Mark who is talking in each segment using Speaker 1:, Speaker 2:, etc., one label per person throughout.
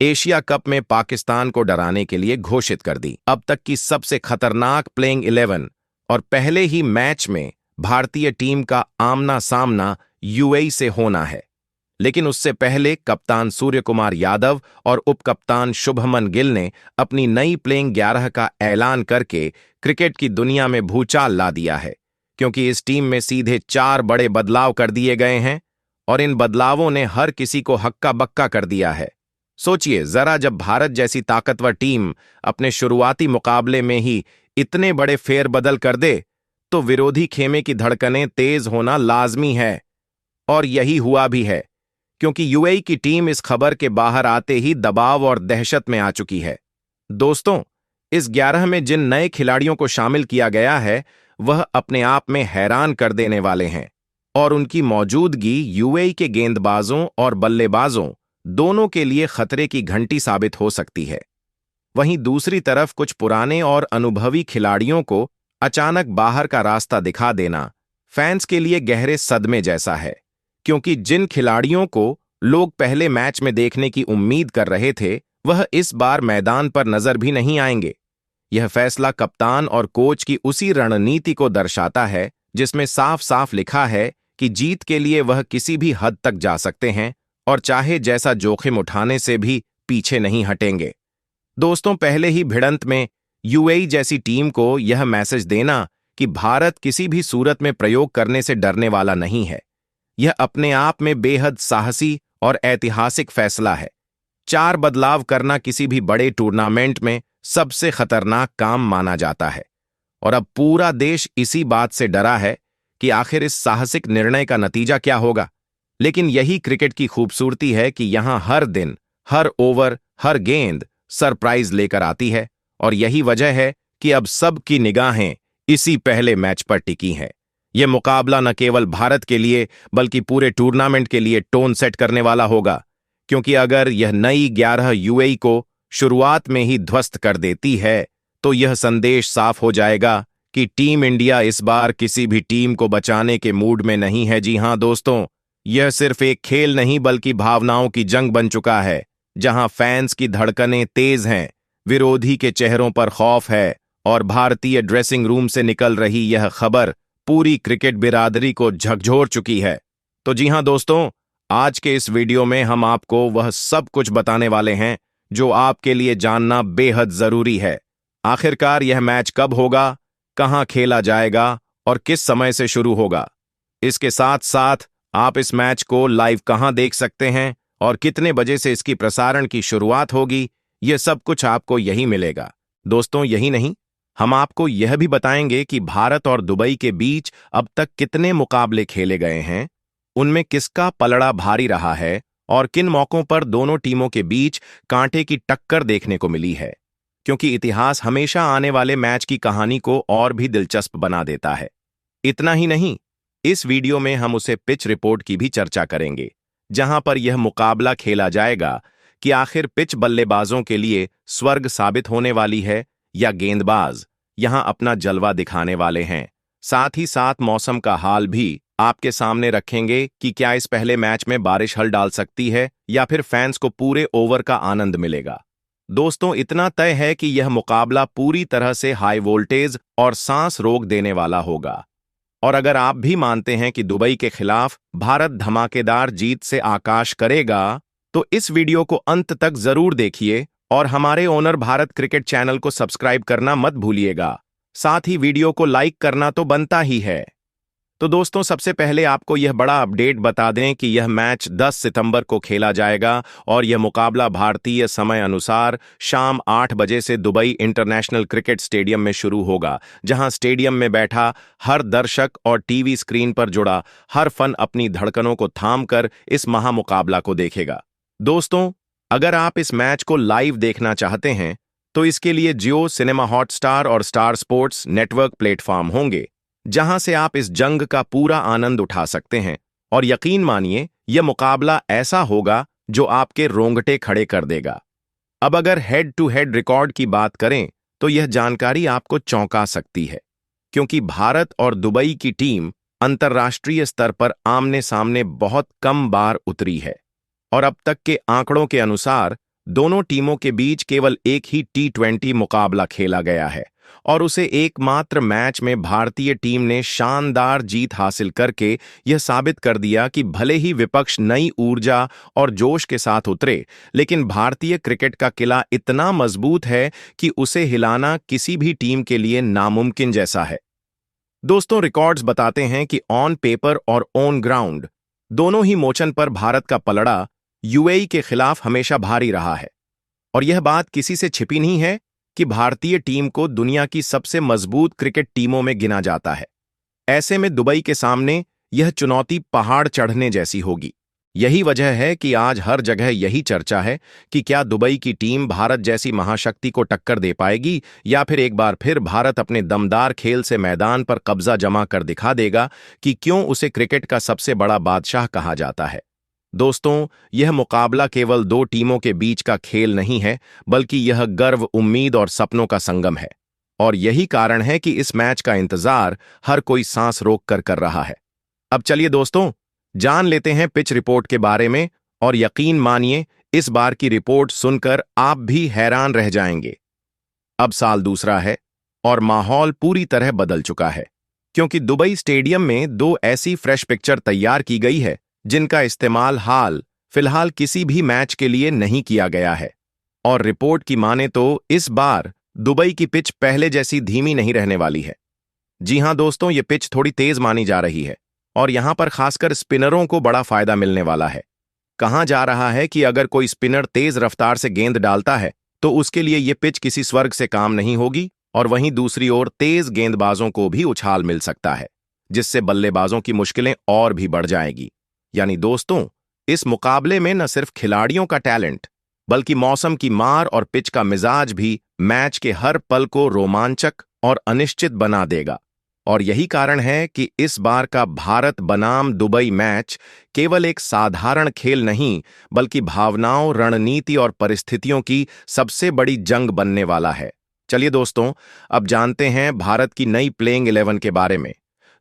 Speaker 1: Asia cup में पाकिस्तान को डराने के लिए घोषित कर दी। अब तक की सबसे खतरनाक प्लेइंग 11 और पहले ही मैच में भारतीय टीम का आमना सामना यूएई से होना है। लेकिन उससे पहले कप्तान सूर्यकुमार यादव और उपकप्तान शुभमन गिल ने अपनी नई प्लेइंग 11 का ऐलान करके क्रिकेट की दुनिया में भूचाल ला दिया है, क्योंकि इस टीम में सीधे 4 बड़े बदलाव कर दिए गए हैं और इन बदलावों ने हर किसी को हक्का बक्का कर दिया है। सोचिए जरा, जब भारत जैसी ताकतवर टीम अपने शुरुआती मुकाबले में ही इतने बड़े फेरबदल कर दे तो विरोधी खेमे की धड़कनें तेज होना लाजमी है। और यही हुआ भी है, क्योंकि यूएई की टीम इस खबर के बाहर आते ही दबाव और दहशत में आ चुकी है। दोस्तों, इस 11 में जिन नए खिलाड़ियों को शामिल किया गया है वह अपने आप में हैरान कर देने वाले हैं और उनकी मौजूदगी यूएई के गेंदबाजों और बल्लेबाजों दोनों के लिए खतरे की घंटी साबित हो सकती है। वहीं दूसरी तरफ कुछ पुराने और अनुभवी खिलाड़ियों को अचानक बाहर का रास्ता दिखा देना फैंस के लिए गहरे सदमे जैसा है, क्योंकि जिन खिलाड़ियों को लोग पहले मैच में देखने की उम्मीद कर रहे थे वह इस बार मैदान पर नजर भी नहीं आएंगे। यह फैसला कप्तान और कोच की उसी रणनीति को दर्शाता है जिसमें साफ साफ लिखा है कि जीत के लिए वह किसी भी हद तक जा सकते हैं और चाहे जैसा जोखिम उठाने से भी पीछे नहीं हटेंगे। दोस्तों, पहले ही भिड़ंत में यूएई जैसी टीम को यह मैसेज देना कि भारत किसी भी सूरत में प्रयोग करने से डरने वाला नहीं है, यह अपने आप में बेहद साहसी और ऐतिहासिक फैसला है। 4 बदलाव करना किसी भी बड़े टूर्नामेंट में सबसे खतरनाक काम माना जाता है और अब पूरा देश इसी बात से डरा है कि आखिर इस साहसिक निर्णय का नतीजा क्या होगा। लेकिन यही क्रिकेट की खूबसूरती है कि यहां हर दिन, हर ओवर, हर गेंद सरप्राइज लेकर आती है और यही वजह है कि अब सबकी निगाहें इसी पहले मैच पर टिकी हैं। यह मुकाबला न केवल भारत के लिए बल्कि पूरे टूर्नामेंट के लिए टोन सेट करने वाला होगा, क्योंकि अगर यह नई 11 यूएई को शुरुआत में ही ध्वस्त कर देती है तो यह संदेश साफ हो जाएगा कि टीम इंडिया इस बार किसी भी टीम को बचाने के मूड में नहीं है। जी हां दोस्तों, यह सिर्फ एक खेल नहीं बल्कि भावनाओं की जंग बन चुका है, जहां फैंस की धड़कनें तेज हैं, विरोधी के चेहरों पर खौफ है और भारतीय ड्रेसिंग रूम से निकल रही यह खबर पूरी क्रिकेट बिरादरी को झकझोर चुकी है। तो जी हां दोस्तों, आज के इस वीडियो में हम आपको वह सब कुछ बताने वाले हैं जो आपके लिए जानना बेहद जरूरी है। आखिरकार यह मैच कब होगा, कहां खेला जाएगा और किस समय से शुरू होगा। इसके साथ साथ आप इस मैच को लाइव कहां देख सकते हैं और कितने बजे से इसकी प्रसारण की शुरुआत होगी, यह सब कुछ आपको यही मिलेगा। दोस्तों, यही नहीं, हम आपको यह भी बताएंगे कि भारत और दुबई के बीच अब तक कितने मुकाबले खेले गए हैं, उनमें किसका पलड़ा भारी रहा है और किन मौकों पर दोनों टीमों के बीच कांटे की टक्कर देखने को मिली है, क्योंकि इतिहास हमेशा आने वाले मैच की कहानी को और भी दिलचस्प बना देता है। इतना ही नहीं, इस वीडियो में हम उसे पिच रिपोर्ट की भी चर्चा करेंगे, जहां पर यह मुकाबला खेला जाएगा कि आखिर पिच बल्लेबाजों के लिए स्वर्ग साबित होने वाली है या गेंदबाज यहां अपना जलवा दिखाने वाले हैं। साथ ही साथ मौसम का हाल भी आपके सामने रखेंगे कि क्या इस पहले मैच में बारिश हल डाल सकती है या फिर फैंस को पूरे ओवर का आनंद मिलेगा। दोस्तों, इतना तय है कि यह मुकाबला पूरी तरह से हाई वोल्टेज और सांस रोक देने वाला होगा। और अगर आप भी मानते हैं कि दुबई के खिलाफ भारत धमाकेदार जीत से आकाश करेगा, तो इस वीडियो को अंत तक जरूर देखिए और हमारे ओनर भारत क्रिकेट चैनल को सब्सक्राइब करना मत भूलिएगा। साथ ही वीडियो को लाइक करना तो बनता ही है। तो दोस्तों, सबसे पहले आपको यह बड़ा अपडेट बता दें कि यह मैच 10 सितंबर को खेला जाएगा और यह मुकाबला भारतीय समय अनुसार शाम 8 बजे से दुबई इंटरनेशनल क्रिकेट स्टेडियम में शुरू होगा, जहां स्टेडियम में बैठा हर दर्शक और टीवी स्क्रीन पर जुड़ा हर फन अपनी धड़कनों को थामकर इस महामुकाबला को देखेगा। दोस्तों, अगर आप इस मैच को लाइव देखना चाहते हैं तो इसके लिए जियो सिनेमा हॉटस्टार और स्टार स्पोर्ट्स नेटवर्क प्लेटफॉर्म होंगे, जहां से आप इस जंग का पूरा आनंद उठा सकते हैं। और यकीन मानिए, यह मुकाबला ऐसा होगा जो आपके रोंगटे खड़े कर देगा। अब अगर हेड टू हेड रिकॉर्ड की बात करें तो यह जानकारी आपको चौंका सकती है, क्योंकि भारत और दुबई की टीम अंतर्राष्ट्रीय स्तर पर आमने सामने बहुत कम बार उतरी है और अब तक के आंकड़ों के अनुसार दोनों टीमों के बीच केवल एक ही T20 मुकाबला खेला गया है और उसे एकमात्र मैच में भारतीय टीम ने शानदार जीत हासिल करके यह साबित कर दिया कि भले ही विपक्ष नई ऊर्जा और जोश के साथ उतरे, लेकिन भारतीय क्रिकेट का किला इतना मजबूत है कि उसे हिलाना किसी भी टीम के लिए नामुमकिन जैसा है। दोस्तों, रिकॉर्ड्स बताते हैं कि ऑन पेपर और ऑन ग्राउंड दोनों ही मोचन पर भारत का पलड़ा यूएई के खिलाफ हमेशा भारी रहा है और यह बात किसी से छिपी नहीं है कि भारतीय टीम को दुनिया की सबसे मजबूत क्रिकेट टीमों में गिना जाता है। ऐसे में दुबई के सामने यह चुनौती पहाड़ चढ़ने जैसी होगी। यही वजह है कि आज हर जगह यही चर्चा है कि क्या दुबई की टीम भारत जैसी महाशक्ति को टक्कर दे पाएगी या फिर एक बार फिर भारत अपने दमदार खेल से मैदान पर कब्जा जमा कर दिखा देगा कि क्यों उसे क्रिकेट का सबसे बड़ा बादशाह कहा जाता है। दोस्तों, यह मुकाबला केवल दो टीमों के बीच का खेल नहीं है, बल्कि यह गर्व, उम्मीद और सपनों का संगम है। और यही कारण है कि इस मैच का इंतजार हर कोई सांस रोक कर रहा है। अब चलिए दोस्तों, जान लेते हैं पिच रिपोर्ट के बारे में, और यकीन मानिए इस बार की रिपोर्ट सुनकर आप भी हैरान रह जाएंगे। अब साल दूसरा है और माहौल पूरी तरह बदल चुका है, क्योंकि दुबई स्टेडियम में दो ऐसी फ्रेश पिक्चर तैयार की गई है जिनका इस्तेमाल फिलहाल किसी भी मैच के लिए नहीं किया गया है। और रिपोर्ट की माने तो इस बार दुबई की पिच पहले जैसी धीमी नहीं रहने वाली है। जी हां दोस्तों, ये पिच थोड़ी तेज मानी जा रही है और यहां पर खासकर स्पिनरों को बड़ा फायदा मिलने वाला है। कहा जा रहा है कि अगर कोई स्पिनर तेज रफ्तार से गेंद डालता है तो उसके लिए ये पिच किसी स्वर्ग से काम नहीं होगी, और वहीं दूसरी ओर तेज गेंदबाजों को भी उछाल मिल सकता है, जिससे बल्लेबाजों की मुश्किलें और भी बढ़ जाएगी। यानी दोस्तों, इस मुकाबले में न सिर्फ खिलाड़ियों का टैलेंट, बल्कि मौसम की मार और पिच का मिजाज भी मैच के हर पल को रोमांचक और अनिश्चित बना देगा। और यही कारण है कि इस बार का भारत बनाम दुबई मैच केवल एक साधारण खेल नहीं, बल्कि भावनाओं, रणनीति और परिस्थितियों की सबसे बड़ी जंग बनने वाला है। चलिए दोस्तों, अब जानते हैं भारत की नई प्लेइंग 11 के बारे में।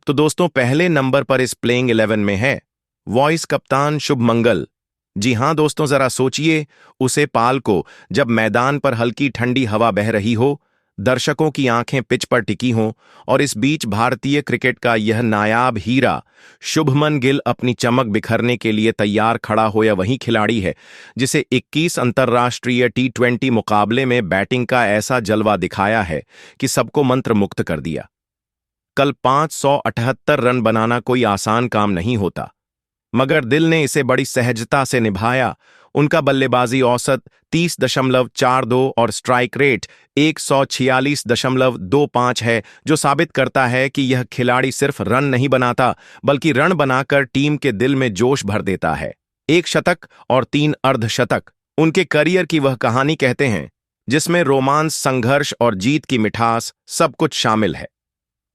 Speaker 1: तो दोस्तों, पहले नंबर पर इस प्लेइंग 11 में है वॉइस कप्तान शुभमंगल। जी हां दोस्तों, जरा सोचिए, उसे पाल को जब मैदान पर हल्की ठंडी हवा बह रही हो, दर्शकों की आंखें पिच पर टिकी हों, और इस बीच भारतीय क्रिकेट का यह नायाब हीरा शुभमन गिल अपनी चमक बिखरने के लिए तैयार खड़ा हो। या वही खिलाड़ी है जिसे 21 अंतर्राष्ट्रीय T20 मुकाबले में बैटिंग का ऐसा जलवा दिखाया है कि सबको मंत्रमुग्ध कर दिया। कल 578 रन बनाना कोई आसान काम नहीं होता, मगर दिल ने इसे बड़ी सहजता से निभाया। उनका बल्लेबाजी औसत 30.42 और स्ट्राइक रेट 146.25 है, जो साबित करता है कि यह खिलाड़ी सिर्फ रन नहीं बनाता, बल्कि रन बनाकर टीम के दिल में जोश भर देता है। 1 शतक और 3 अर्धशतक उनके करियर की वह कहानी कहते हैं जिसमें रोमांस, संघर्ष और जीत की मिठास सब कुछ शामिल है।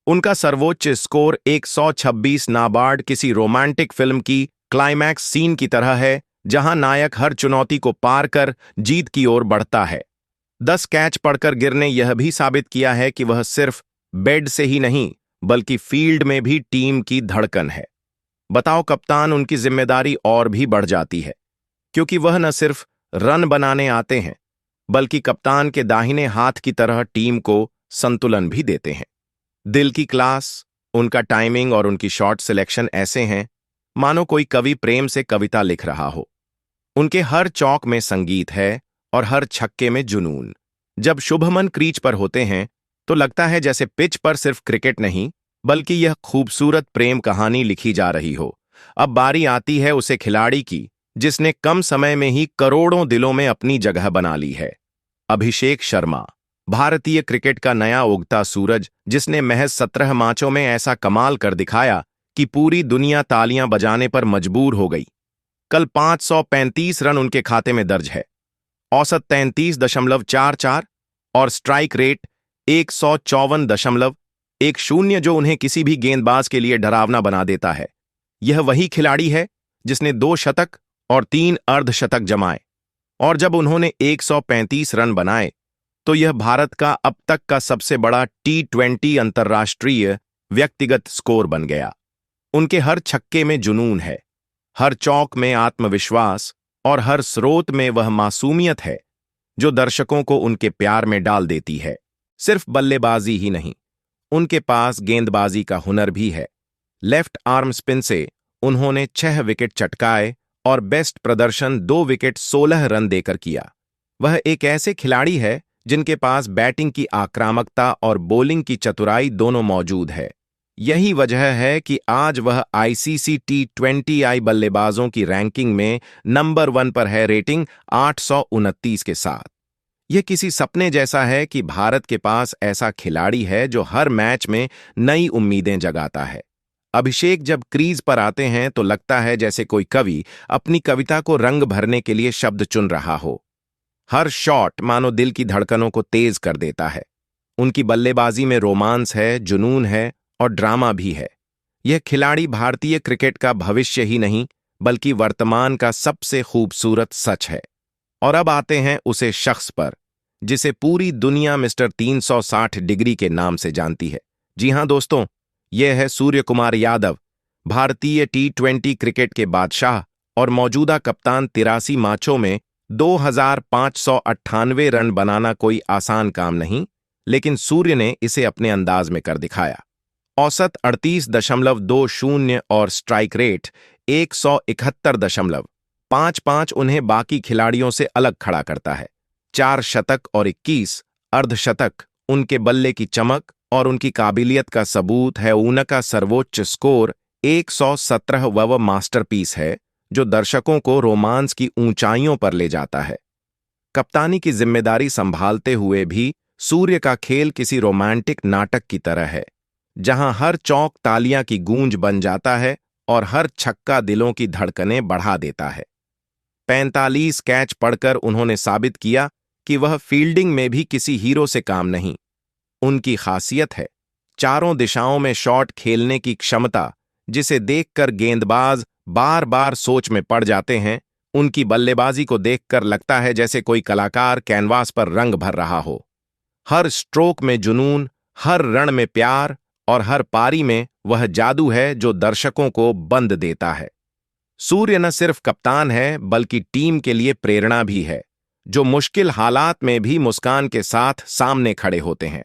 Speaker 1: उनका सर्वोच्च स्कोर 126 नाबार्ड किसी रोमांटिक फिल्म की क्लाइमैक्स सीन की तरह है, जहां नायक हर चुनौती को पार कर जीत की ओर बढ़ता है। 10 कैच पड़कर गिरने यह भी साबित किया है कि वह सिर्फ बेड से ही नहीं, बल्कि फील्ड में भी टीम की धड़कन है। बताओ कप्तान, उनकी जिम्मेदारी और भी बढ़ जाती है, क्योंकि वह न सिर्फ रन बनाने आते हैं, बल्कि कप्तान के दाहिने हाथ की तरह टीम को संतुलन भी देते हैं। दिल की क्लास, उनका टाइमिंग और उनकी शॉट सिलेक्शन ऐसे हैं मानो कोई कवि प्रेम से कविता लिख रहा हो। उनके हर चौक में संगीत है और हर छक्के में जुनून। जब शुभमन क्रीज पर होते हैं तो लगता है जैसे पिच पर सिर्फ क्रिकेट नहीं, बल्कि यह खूबसूरत प्रेम कहानी लिखी जा रही हो। अब बारी आती है उसे खिलाड़ी की जिसने कम समय में ही करोड़ों दिलों में अपनी जगह बना ली है। अभिषेक शर्मा, भारतीय क्रिकेट का नया उगता सूरज, जिसने महज 17 मैचों में ऐसा कमाल कर दिखाया कि पूरी दुनिया तालियां बजाने पर मजबूर हो गई। कल 535 रन उनके खाते में दर्ज है, औसत 33.44 और स्ट्राइक रेट 154.10, जो उन्हें किसी भी गेंदबाज के लिए डरावना बना देता है। यह वही खिलाड़ी है जिसने 2 शतक और 3 अर्धशतक जमाए, और जब उन्होंने 135 रन बनाए तो यह भारत का अब तक का सबसे बड़ा T20 अंतर्राष्ट्रीय व्यक्तिगत स्कोर बन गया। उनके हर छक्के में जुनून है, हर चौक में आत्मविश्वास और हर स्रोत में वह मासूमियत है जो दर्शकों को उनके प्यार में डाल देती है। सिर्फ बल्लेबाजी ही नहीं, उनके पास गेंदबाजी का हुनर भी है। लेफ्ट आर्म स्पिन से उन्होंने 6 विकेट चटकाए और बेस्ट प्रदर्शन 2 विकेट 16 रन देकर किया। वह एक ऐसे खिलाड़ी है जिनके पास बैटिंग की आक्रामकता और बॉलिंग की चतुराई दोनों मौजूद है। यही वजह है कि आज वह आईसीसी T20I बल्लेबाजों की रैंकिंग में नंबर 1 पर है, रेटिंग 829 के साथ। यह किसी सपने जैसा है कि भारत के पास ऐसा खिलाड़ी है जो हर मैच में नई उम्मीदें जगाता है। अभिषेक जब क्रीज पर आते हैं तो लगता है जैसे कोई कवि अपनी कविता को रंग भरने के लिए शब्द चुन रहा हो। हर शॉट मानो दिल की धड़कनों को तेज कर देता है। उनकी बल्लेबाजी में रोमांस है, जुनून है और ड्रामा भी है। यह खिलाड़ी भारतीय क्रिकेट का भविष्य ही नहीं बल्कि वर्तमान का सबसे खूबसूरत सच है। और अब आते हैं उसे शख्स पर जिसे पूरी दुनिया मिस्टर 360 डिग्री के नाम से जानती है। जी हां दोस्तों, यह है सूर्य कुमार यादव, भारतीय T20 क्रिकेट के बादशाह और मौजूदा कप्तान। 83 मैचों में 2598 रन बनाना कोई आसान काम नहीं, लेकिन सूर्य ने इसे अपने अंदाज में कर दिखाया। औसत 38.20 और स्ट्राइक रेट 171.55 उन्हें बाकी खिलाड़ियों से अलग खड़ा करता है। 4 शतक और 21 अर्धशतक उनके बल्ले की चमक और उनकी काबिलियत का सबूत है। उनका सर्वोच्च स्कोर 117 वह मास्टरपीस है जो दर्शकों को रोमांस की ऊंचाइयों पर ले जाता है। कप्तानी की जिम्मेदारी संभालते हुए भी सूर्य का खेल किसी रोमांटिक नाटक की तरह है, जहां हर चौक तालियां की गूंज बन जाता है और हर छक्का दिलों की धड़कनें बढ़ा देता है। 45 कैच पढ़कर उन्होंने साबित किया कि वह फील्डिंग में भी किसी हीरो से काम नहीं। उनकी खासियत है चारों दिशाओं में शॉट खेलने की क्षमता, जिसे देखकर गेंदबाज बार बार सोच में पड़ जाते हैं। उनकी बल्लेबाजी को देखकर लगता है जैसे कोई कलाकार कैनवास पर रंग भर रहा हो। हर स्ट्रोक में जुनून, हर रन में प्यार और हर पारी में वह जादू है जो दर्शकों को बंद देता है। सूर्य न सिर्फ कप्तान है बल्कि टीम के लिए प्रेरणा भी है, जो मुश्किल हालात में भी मुस्कान के साथ सामने खड़े होते हैं।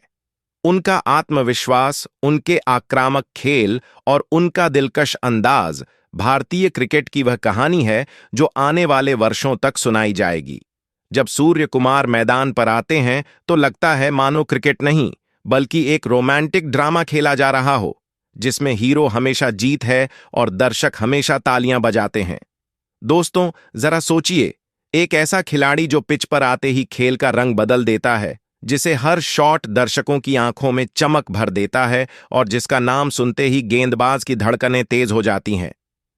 Speaker 1: उनका आत्मविश्वास, उनके आक्रामक खेल और उनका दिलकश अंदाज भारतीय क्रिकेट की वह कहानी है जो आने वाले वर्षों तक सुनाई जाएगी। जब सूर्य कुमार मैदान पर आते हैं तो लगता है मानो क्रिकेट नहीं बल्कि एक रोमांटिक ड्रामा खेला जा रहा हो, जिसमें हीरो हमेशा जीत है और दर्शक हमेशा तालियां बजाते हैं। दोस्तों, जरा सोचिए, एक ऐसा खिलाड़ी जो पिच पर आते ही खेल का रंग बदल देता है, जिसे हर शॉट दर्शकों की आंखों में चमक भर देता है और जिसका नाम सुनते ही गेंदबाज की धड़कनें तेज हो जाती हैं।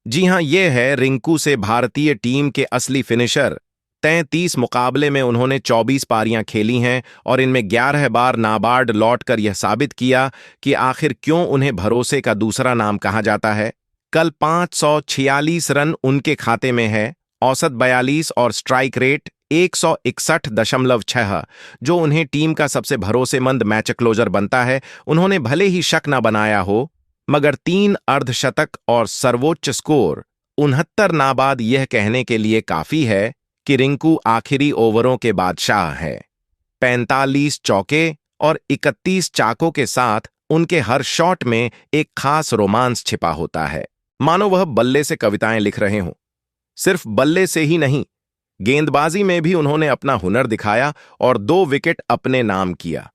Speaker 1: जी हां, यह है रिंकू से, भारतीय टीम के असली फिनिशर। 33 मुकाबले में उन्होंने 24 पारियां खेली हैं और इनमें 11 बार नाबार्ड लौटकर यह साबित किया कि आखिर क्यों उन्हें भरोसे का दूसरा नाम कहा जाता है। कल 546 रन उनके खाते में है, औसत 42 और स्ट्राइक रेट 161.6, जो उन्हें टीम का सबसे भरोसेमंद मैच क्लोजर बनता है। उन्होंने भले ही शक न बनाया हो, मगर 3 अर्धशतक और सर्वोच्च स्कोर 69 नाबाद यह कहने के लिए काफी है कि रिंकू आखिरी ओवरों के बादशाह है। 45 चौके और 31 चाकों के साथ उनके हर शॉट में एक खास रोमांस छिपा होता है, मानो वह बल्ले से कविताएं लिख रहे हों। सिर्फ बल्ले से ही नहीं, गेंदबाजी में भी उन्होंने अपना हुनर दिखाया और 2 विकेट अपने नाम किया।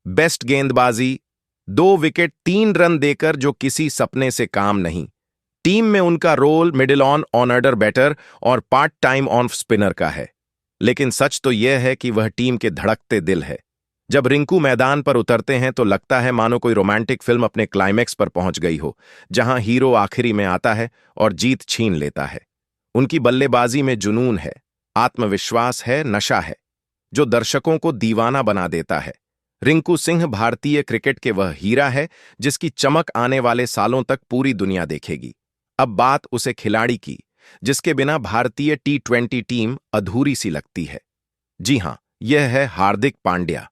Speaker 1: बेस्ट गेंदबाजी, 2 विकेट 3 रन देकर, जो किसी सपने से काम नहीं। टीम में उनका role middle on order batter और पार्ट टाइम ऑन स्पिनर का है, लेकिन सच तो यह है कि वह टीम के धड़कते दिल है। जब रिंकू मैदान पर उतरते हैं तो लगता है मानो कोई रोमांटिक फिल्म अपने क्लाइमैक्स पर पहुंच गई हो, जहां हीरो आखिरी में आता है और जीत छीन लेता है। उनकी बल्लेबाजी में जुनून है, आत्मविश्वास है, नशा है, जो दर्शकों को दीवाना बना देता है। रिंकू सिंह भारतीय क्रिकेट के वह हीरा है जिसकी चमक आने वाले सालों तक पूरी दुनिया देखेगी। अब बात उसे खिलाड़ी की जिसके बिना भारतीय T20 टीम अधूरी सी लगती है। जी हां, यह है हार्दिक पांड्या,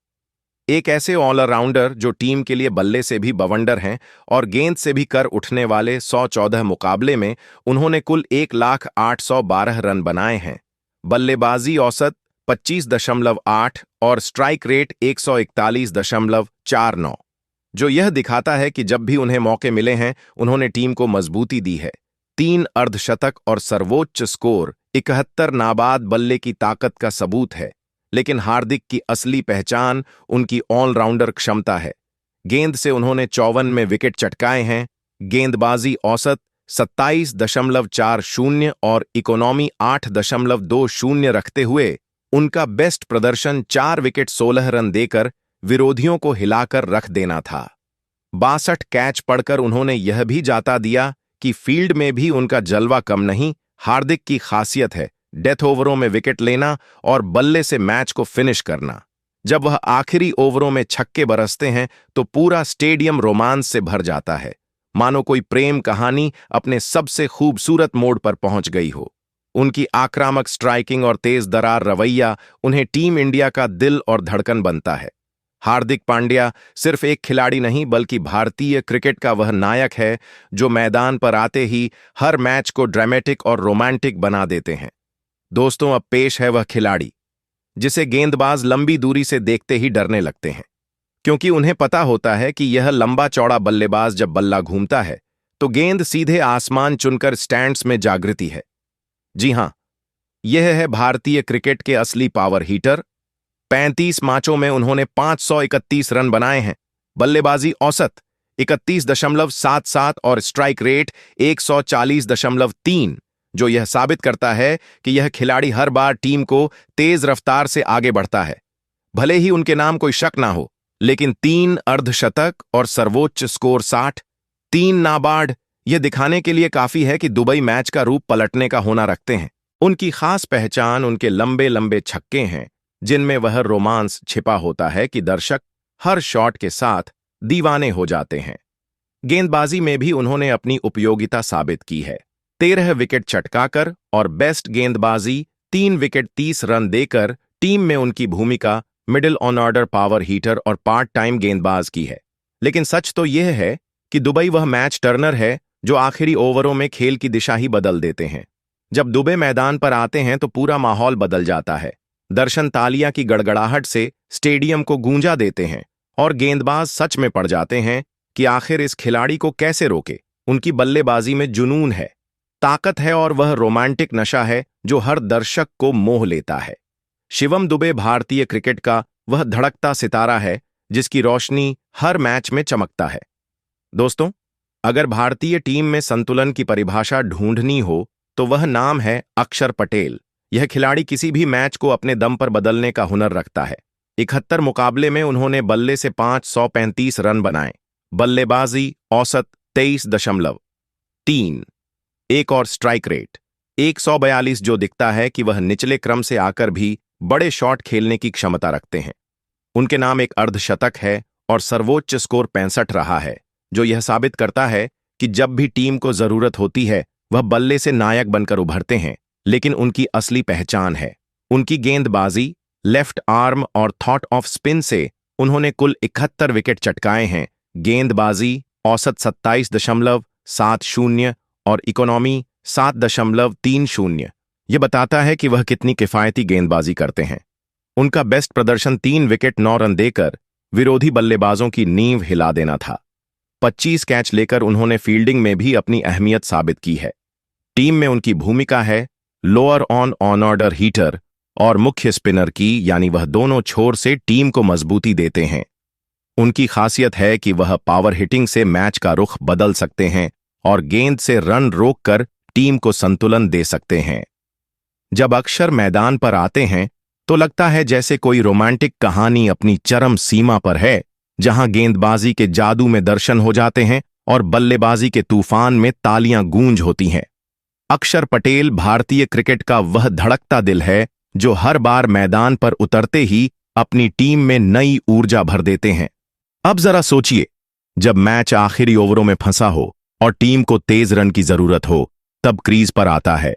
Speaker 1: एक ऐसे ऑलराउंडर जो टीम के लिए बल्ले से भी बवंडर हैं और गेंद से भी कर उठने वाले। 114 मुकाबले में उन्होंने कुल 1,08,12 रन बनाए हैं, बल्लेबाजी औसत 25.8 और स्ट्राइक रेट 141.49, जो यह दिखाता है कि जब भी उन्हें मौके मिले हैं उन्होंने टीम को मजबूती दी है। 3 अर्धशतक और सर्वोच्च स्कोर 71 नाबाद बल्ले की ताकत का सबूत है। लेकिन हार्दिक की असली पहचान उनकी ऑलराउंडर क्षमता है। गेंद से उन्होंने 54 में विकेट चटकाए हैं। गेंदबाजी औसत 27.40 और इकोनॉमी 8.20 रखते हुए उनका बेस्ट प्रदर्शन 4 विकेट 16 रन देकर विरोधियों को हिलाकर रख देना था। 62 कैच पड़कर उन्होंने यह भी जाता दिया कि फील्ड में भी उनका जलवा कम नहीं। हार्दिक की खासियत है डेथ ओवरों में विकेट लेना और बल्ले से मैच को फिनिश करना। जब वह आखिरी ओवरों में छक्के बरसते हैं तो पूरा स्टेडियम रोमांस से भर जाता है, मानो कोई प्रेम कहानी अपने सबसे खूबसूरत मोड़ पर पहुंच गई हो। उनकी आक्रामक स्ट्राइकिंग और तेज दरार रवैया उन्हें टीम इंडिया का दिल और धड़कन बनता है। हार्दिक पांड्या सिर्फ एक खिलाड़ी नहीं बल्कि भारतीय क्रिकेट का वह नायक है जो मैदान पर आते ही हर मैच को ड्रामेटिक और रोमांटिक बना देते हैं। दोस्तों, अब पेश है वह खिलाड़ी जिसे गेंदबाज लंबी दूरी से देखते ही डरने लगते हैं, क्योंकि उन्हें पता होता है कि यह लंबा चौड़ा बल्लेबाज जब बल्ला घूमता है तो गेंद सीधे आसमान चुनकर स्टैंड्स में जागृति है। जी हां, यह है भारतीय क्रिकेट के असली पावर हीटर। 35 मैचों में उन्होंने 531 रन बनाए हैं। बल्लेबाजी औसत 31.77 और स्ट्राइक रेट 140.3, जो यह साबित करता है कि यह खिलाड़ी हर बार टीम को तेज रफ्तार से आगे बढ़ता है। भले ही उनके नाम कोई शक ना हो, लेकिन 3 अर्धशतक और सर्वोच्च स्कोर 60, 3 नाबाद, यह दिखाने के लिए काफी है कि दुबई मैच का रूप पलटने का होना रखते हैं। उनकी खास पहचान उनके लंबे लंबे छक्के हैं, जिनमें वह रोमांस छिपा होता है कि दर्शक हर शॉट के साथ दीवाने हो जाते हैं। गेंदबाजी में भी उन्होंने अपनी उपयोगिता साबित की है। 13 विकेट चटकाकर और बेस्ट गेंदबाजी 3 विकेट 30 रन देकर टीम में उनकी भूमिका middle on order power heater और पार्ट टाइम गेंदबाज की है। लेकिन सच तो यह है कि दुबई वह मैच टर्नर है जो आखिरी ओवरों में खेल की दिशा ही बदल देते हैं। जब दुबे मैदान पर आते हैं तो पूरा माहौल बदल जाता है। दर्शन तालियां की गड़गड़ाहट से स्टेडियम को गूंजा देते हैं और गेंदबाज सच में पड़ जाते हैं कि आखिर इस खिलाड़ी को कैसे रोके। उनकी बल्लेबाजी में जुनून है, ताकत है और वह रोमांटिक नशा है जो हर दर्शक को मोह लेता है। शिवम दुबे भारतीय क्रिकेट का वह धड़कता सितारा है जिसकी रोशनी हर मैच में चमकता है। दोस्तों, अगर भारतीय टीम में संतुलन की परिभाषा ढूंढनी हो तो वह नाम है अक्षर पटेल। यह खिलाड़ी किसी भी मैच को अपने दम पर बदलने का हुनर रखता है। 71 मुकाबले में उन्होंने बल्ले से 535 रन बनाए। बल्लेबाजी औसत 23.3, एक और स्ट्राइक रेट 142, जो दिखता है कि वह निचले क्रम से आकर भी बड़े शॉट खेलने की क्षमता रखते हैं। उनके नाम एक अर्धशतक है और सर्वोच्च स्कोर 65 रहा है, जो यह साबित करता है कि जब भी टीम को जरूरत होती है वह बल्ले से नायक बनकर उभरते हैं। लेकिन उनकी असली पहचान है उनकी गेंदबाजी, लेफ्ट आर्म और थॉट ऑफ स्पिन से उन्होंने कुल 71 विकेट चटकाए हैं। गेंदबाजी औसत 27.70 और इकोनॉमी 7.30, यह बताता है कि वह कितनी किफायती गेंदबाजी करते हैं। उनका बेस्ट प्रदर्शन 3 विकेट 9 रन देकर विरोधी बल्लेबाजों की नींव हिला देना था। 25 कैच लेकर उन्होंने फील्डिंग में भी अपनी अहमियत साबित की है। टीम में उनकी भूमिका है लोअर ऑन ऑर्डर हीटर और मुख्य स्पिनर की, यानी वह दोनों छोर से टीम को मजबूती देते हैं। उनकी खासियत है कि वह पावर हिटिंग से मैच का रुख बदल सकते हैं और गेंद से रन रोककर टीम को संतुलन दे सकते हैं। जब अक्षर मैदान पर आते हैं तो लगता है जैसे कोई रोमांटिक कहानी अपनी चरम सीमा पर है, जहां गेंदबाजी के जादू में दर्शन हो जाते हैं और बल्लेबाजी के तूफान में तालियां गूंज होती हैं। अक्षर पटेल भारतीय क्रिकेट का वह धड़कता दिल है जो हर बार मैदान पर उतरते ही अपनी टीम में नई ऊर्जा भर देते हैं। अब जरा सोचिए, जब मैच आखिरी ओवरों में फंसा हो और टीम को तेज रन की जरूरत हो, तब क्रीज पर आता है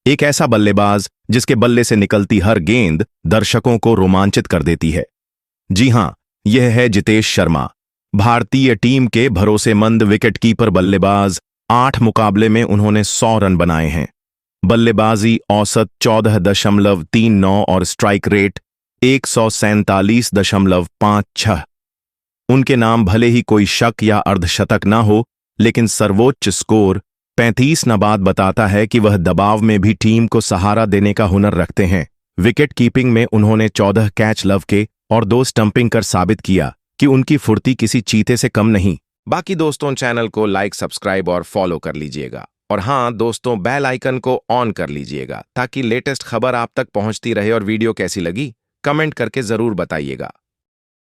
Speaker 1: एक ऐसा बल्लेबाज जिसके बल्ले से निकलती हर गेंद दर्शकों को रोमांचित कर देती है। जी हां, यह है जितेश शर्मा, भारतीय टीम के भरोसेमंद विकेटकीपर बल्लेबाज। 8 मुकाबले में उन्होंने 100 रन बनाए हैं। बल्लेबाजी औसत 14.39 और स्ट्राइक रेट 147.56। उनके नाम भले ही कोई शक या अर्धशतक ना हो, लेकिन सर्वोच्च स्कोर 35 नबाद बताता है कि वह दबाव में भी टीम को सहारा देने का हुनर रखते हैं। विकेट कीपिंग में उन्होंने 14 कैच लवके और 2 स्टंपिंग कर साबित किया कि उनकी फुर्ती किसी चीते से कम नहीं। बाकी दोस्तों, चैनल को लाइक, सब्सक्राइब और फॉलो कर लीजिएगा। और हाँ दोस्तों, बेल आइकन को ऑन कर लीजिएगा ताकि लेटेस्ट खबर आप तक पहुंचती रहे। और वीडियो कैसी लगी कमेंट करके जरूर बताइएगा।